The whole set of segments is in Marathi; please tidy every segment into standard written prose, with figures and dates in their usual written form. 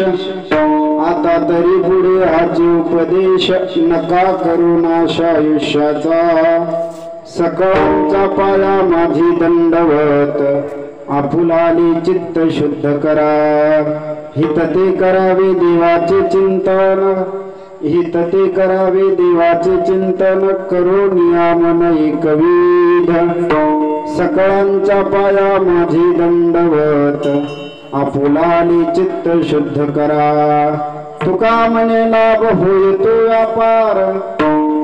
आता तरी पुढे हाची उपदेश नका करू नाश आयुष्याचा सकाळचा पाया माझी दंडवत आपुलाली चित्त शुद्ध करा हित ते करावे देवाचे चिंतन हित ते करावे देवाचे चिंतन करो नियामन एकविध सकळांचा पाया माझी दंडवत आपुलाली चित्त शुद्ध करा तुका म्हणे लाभ होय तो व्यापार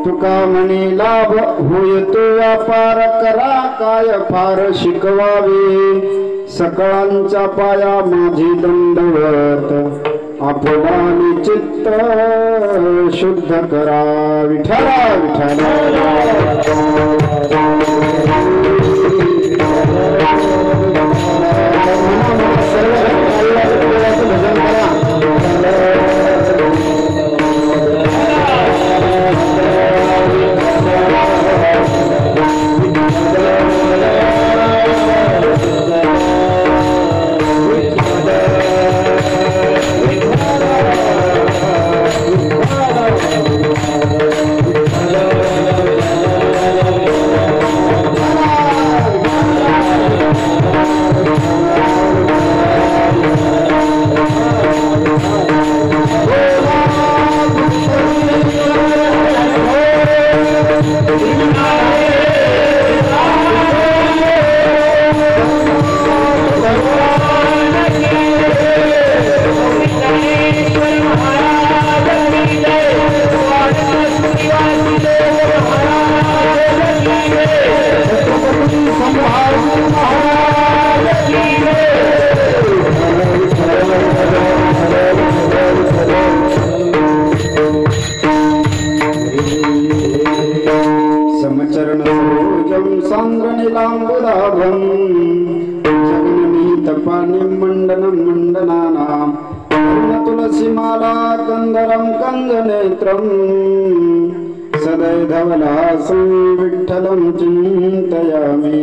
तुका म्हणे लाभ होय तो व्यापार करा काय फार शिकवावे सकळांचा पाया माझी दंडवत आपुलाली चित्त शुद्ध करा विठ्ठला विठ्ठला सदै धवलासं विठ्ठलं चिन्तयामि।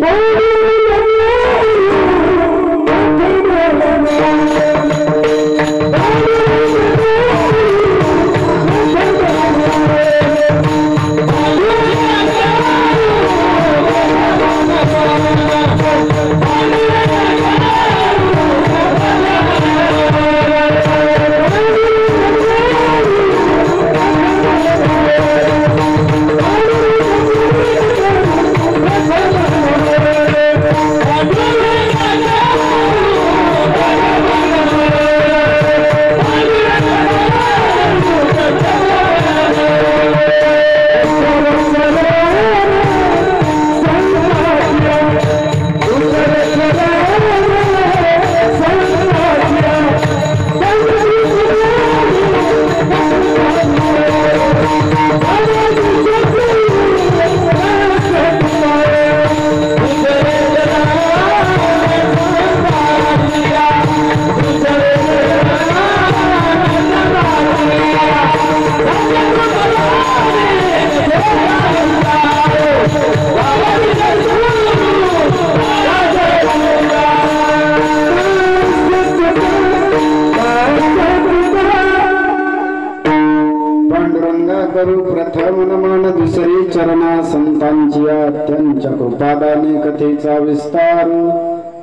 प्रथम नमन दुसरी चरणा संतांची त्यांच्या कृपादाने कथेचा विस्तार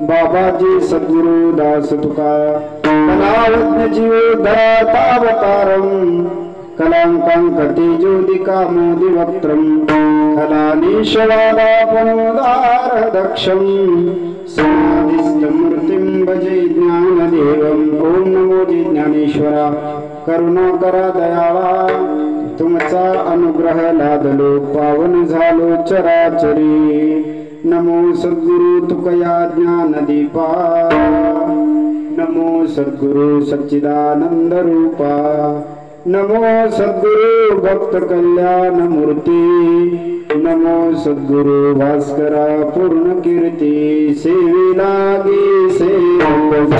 बाबाजी सद्गुरु दास तुका कलावज्ञ जीवोद्धातावतारं कलांकांकतेजोदिका मोदि वक्त्रं कलानीशवादापनोदार दक्षं समाधिस्थमूर्तिं भजे ज्ञानदेवं ओम नमो ज्ञानेश्वरा करुणाकरा दयाळा तुमचा अनुग्रह लादलो पावन झालो चराचरी नमो सद्गुरु तुकया ज्ञानदीपा नमो सद्गुरु सच्चिदानंद रूपा नमो सद्गुरु भक्त कल्याण मूर्ती नमो सद्गुरु भास्करा पूर्ण कीर्ती सेवी लागी सेवक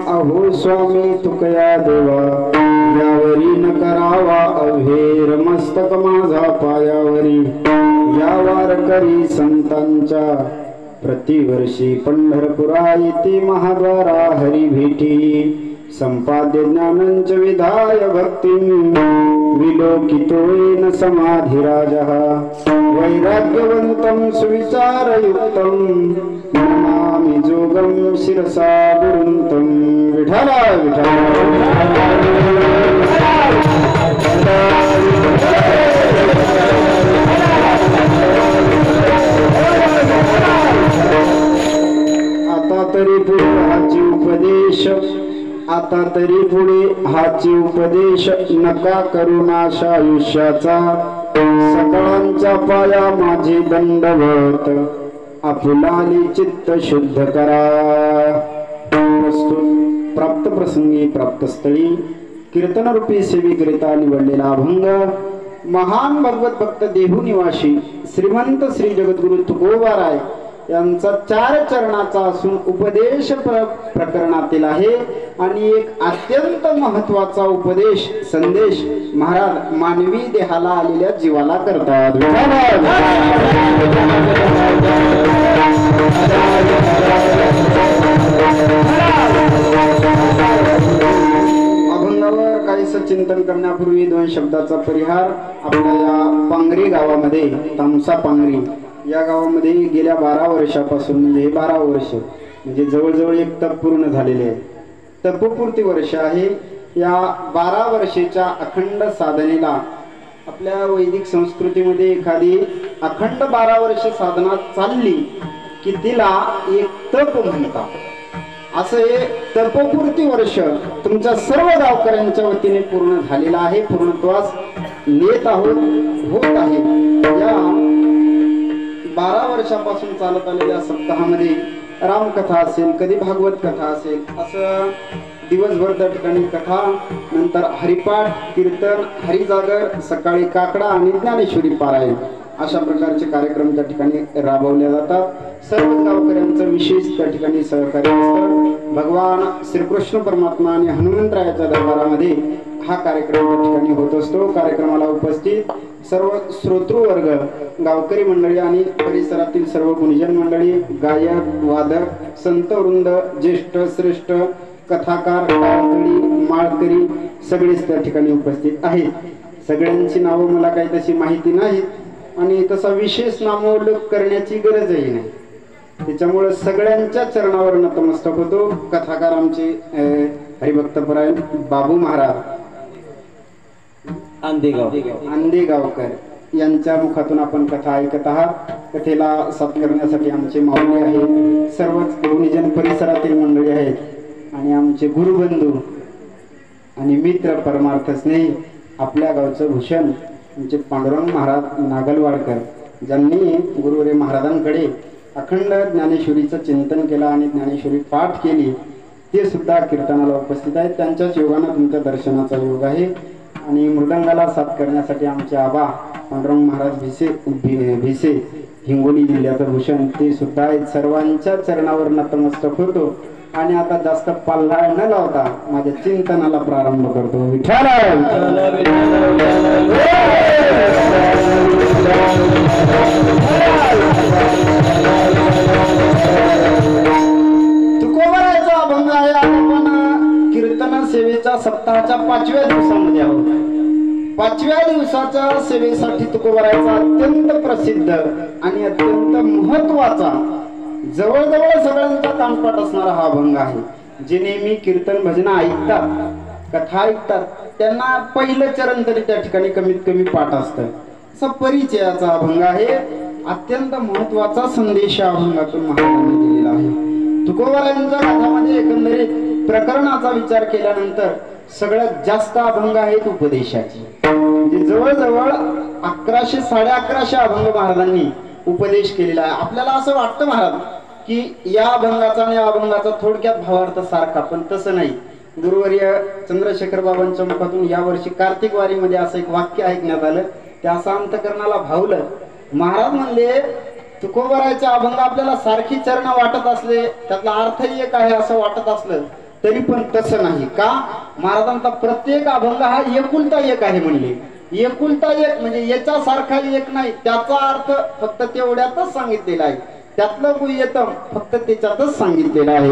अहो स्वामी तुकया देवा यावरी न करावा अभेर मस्तक माझा पायावरी या वारकरी संतांच्या प्रतिवर्षी पंढरपुरा येथे महाद्वारा हरी भेटी संपाद्य ज्ञानंच विधाय भक्तिं विलोकितोयेन समाधिराजः वैराग्यवन्तं सुविचारयुक्तं नमामि जोगं शिरसा गुरुन्तं विठला आता तरी पुढे हाची उपदेश नका करू नाश आयुष्याचा सकळांच्या पाया माझे दंडवत आपुलाली चित्त शुद्ध करा। प्रस्तुत प्राप्त प्रसंगी प्राप्त स्थळी कीर्तन रूपी सेविकरिता निवडलेला अभंग महान भगवत भक्त देहू निवासी श्रीमंत श्री जगद्गुरु तुकोबाराय यांचा 4 चरणाचा असून उपदेश प्रकरणातील आहे आणि एक अत्यंत महत्वाचा उपदेश संदेश महाराज मानवी देहाला आलेल्या जीवाला करतात. अभंगावर काहीसं चिंतन करण्यापूर्वी 2 शब्दाचा परिहार. आपल्या या पांगरी गावामध्ये तामसा पांगरी या गावामध्ये गेल्या 12 वर्षापासून म्हणजे 12 वर्ष म्हणजे जवळजवळ एक तप पूर्ण झालेले आहे. तपपूर्ती वर्ष आहे. या 12 वर्षाच्या अखंड साधनेला आपल्या वैदिक संस्कृतीमध्ये एखादी अखंड 12 वर्ष साधना चालली की तिला एक तप म्हणतात. असं हे तपपूर्ती वर्ष तुमच्या सर्व गावकऱ्यांच्या वतीने पूर्ण झालेला आहे. पूर्णत्वास नेत आहोत होत आहे. या 12 वर्षापासून चालत आलेल्या सप्ताहामध्ये रामकथा असेल, कधी भागवत कथा असेल, असं दिवसभर त्या ठिकाणी कथा, नंतर हरिपाठ, कीर्तन, हरिजागर, सकाळी काकडा आणि ज्ञानेश्वरी पारायण अशा प्रकारचे कार्यक्रम त्या ठिकाणी राबवले जातात. सर्व गावकऱ्यांचं विशेष त्या ठिकाणी सहकार्य असतं. भगवान श्रीकृष्ण परमात्मा आणि हनुमंतरायाच्या दरबारामध्ये हा कार्यक्रम त्या ठिकाणी होत असतो. कार्यक्रमाला उपस्थित सर्व श्रोतृवर्ग, गावकरी मंडळी आणि परिसरातील सर्व गुणजन मंडळी, गायक, वादक, संत वृंद, ज्येष्ठ श्रेष्ठ, कथाकार, टाळकरी, माळकरी सगळेच त्या ठिकाणी उपस्थित आहेत. सगळ्यांची नावं मला काही तशी माहिती नाहीत आणि तसा विशेष नामोल्लेख करण्याची गरजही नाही. त्याच्यामुळे सगळ्यांच्या चरणावर नतमस्तक होतो. कथाकार आमचे हरिभक्तपरायण बाबू महाराज आंदेगावकर यांच्या मुखातून आपण कथा ऐकत आहात. कथेला साथ करण्यासाठी आमचे माऊली आहेत, सर्वच गुरुनिजन परिसरातील मंडळी आहेत आणि आमचे गुरुबंधू आणि मित्र परमार्थ स्नेही आपल्या गावचं भूषण आमचे पांडुरंग महाराज नागलवाडकर, ज्यांनी गुरुवरे महाराजांकडे अखंड ज्ञानेश्वरीचं चिंतन केलं आणि ज्ञानेश्वरी पाठ केली, ते सुद्धा कीर्तनाला उपस्थित आहेत. त्यांच्याच योगानं तुमच्या दर्शनाचा योग आहे. आणि मृदंगाला साथ करण्यासाठी आमचे आबा पांडुरंग महाराज भिसे हिंगोली जिल्ह्याचं भूषण, ते सुद्धा आहेत. सर्वांच्या चरणावर नतमस्तक होतो आणि आता जास्त पाल्ला न लावता माझ्या चिंतनाला प्रारंभ करतो. तुकोबरायचा अभंग आहे. आपण कीर्तन सेवेच्या सप्ताहाच्या 5व्या दिवसामध्ये आहोत. 5व्या दिवसाच्या सेवेसाठी तुकोबरायचा अत्यंत प्रसिद्ध आणि अत्यंत महत्वाचा, जवळजवळ सगळ्यांचा कानपाठ असणारा हा अभंग आहे. जे नेहमी कीर्तन भजन ऐकतात, कथा ऐकतात, त्यांना पहिलं चरण तरी त्या ठिकाणी कमीत कमी पाठ असतं. असा परिचयाचा अभंग आहे. अत्यंत महत्वाचा संदेश या अभंगातून महाराजांनी दिलेला आहे. तुकोबरायांच्या कथामध्ये एकंदरीत प्रकरणाचा विचार केल्यानंतर सगळ्यात जास्त अभंग आहेत उपदेशाची. म्हणजे जवळजवळ 1100 1150 अभंग महाराजांनी उपदेश केलेला आहे. आपल्याला असं वाटतं महाराज की या अभंगाचा आणि या अभंगाचा थोडक्यात भावार्थ सारखा, पण तसं नाही. गुरुवर्य चंद्रशेखर बाबांच्या मुखातून यावर्षी कार्तिक वारीमध्ये असं एक वाक्य ऐकण्यात आलं. त्या असं अंतकरणाला भावलं. महाराज म्हणले तुकोबरायचे अभंग आपल्याला सारखी चरण वाटत असले, त्यातला अर्थही एक आहे असं वाटत असलं तरी पण तसं नाही. का? महाराजांचा प्रत्येक अभंग हा एकुलता एक आहे. म्हणले एकुलता एक म्हणजे याच्या सारखा एक नाही, त्याचा अर्थ फक्त तेवढ्यातच सांगितलेला आहे. त्यातलं गुह्यतम फक्त त्याच्यातच सांगितलेलं आहे.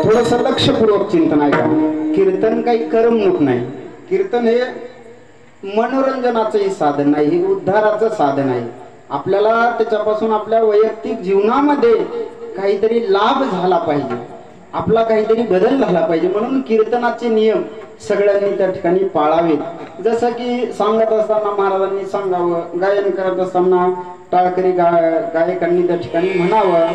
थोडस लक्षपूर्वक चिंतन आहे का. कीर्तन काही करमणूक नाही. कीर्तन हे मनोरंजनाचंही साधन नाही, हे उद्धाराचं साधन आहे. आपल्याला त्याच्यापासून आपल्या वैयक्तिक जीवनामध्ये काहीतरी लाभ झाला पाहिजे, आपला काहीतरी बदल झाला पाहिजे. म्हणून कीर्तनाचे नियम सगळ्यांनी त्या ठिकाणी पाळावेत. जसं की सांगत असताना महाराजांनी सांगावं, गायन करत असताना टाळकरी गायकांनी त्या ठिकाणी म्हणावं,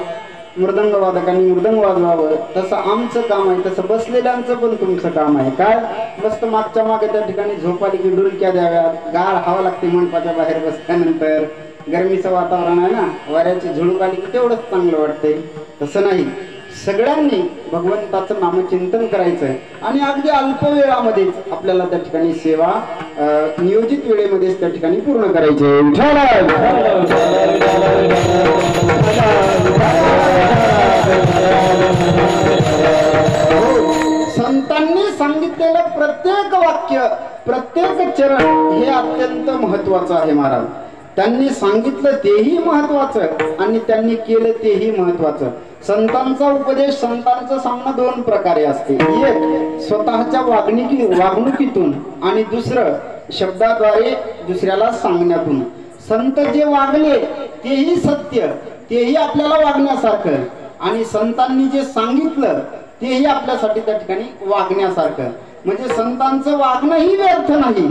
मृदंग वादकांनी मृदंग वाजवावं. तसं आमचं काम आहे, तसं बसलेल्यांचं पण तुमचं काम आहे. काय मस्त मागच्या मागे त्या ठिकाणी झोपाली की डुलक्या द्याव्यात, गाळ हवा लागते मंडपाच्या बाहेर बसल्यानंतर. गरमीचं वातावरण आहे ना, वाऱ्याची झुळूक आली की तेवढंच चांगलं वाटतंय. तसं नाही, सगळ्यांनी भगवंताचं नामचिंतन करायचं आणि अगदी अल्प वेळामध्येच आपल्याला त्या ठिकाणी सेवा नियोजित वेळेमध्येच त्या ठिकाणी पूर्ण करायची संतांनी सांगितलेलं प्रत्येक वाक्य प्रत्येक चरण हे अत्यंत महत्वाचं आहे महाराज. त्यांनी सांगितलं तेही महत्वाचं आणि त्यांनी केलं तेही महत्वाचं. संतांचा उपदेश संतांचं सांगणं दोन प्रकारे असते. एक स्वतःच्या वागणुकीतून आणि दुसरं शब्दाद्वारे दुसऱ्याला सांगण्यातून. संत जे वागले तेही सत्य तेही आपल्याला वागण्यासारखं आणि संतांनी जे सांगितलं तेही आपल्यासाठी त्या ठिकाणी वागण्यासारखं. म्हणजे संतांचं वागणं ही व्यर्थ नाही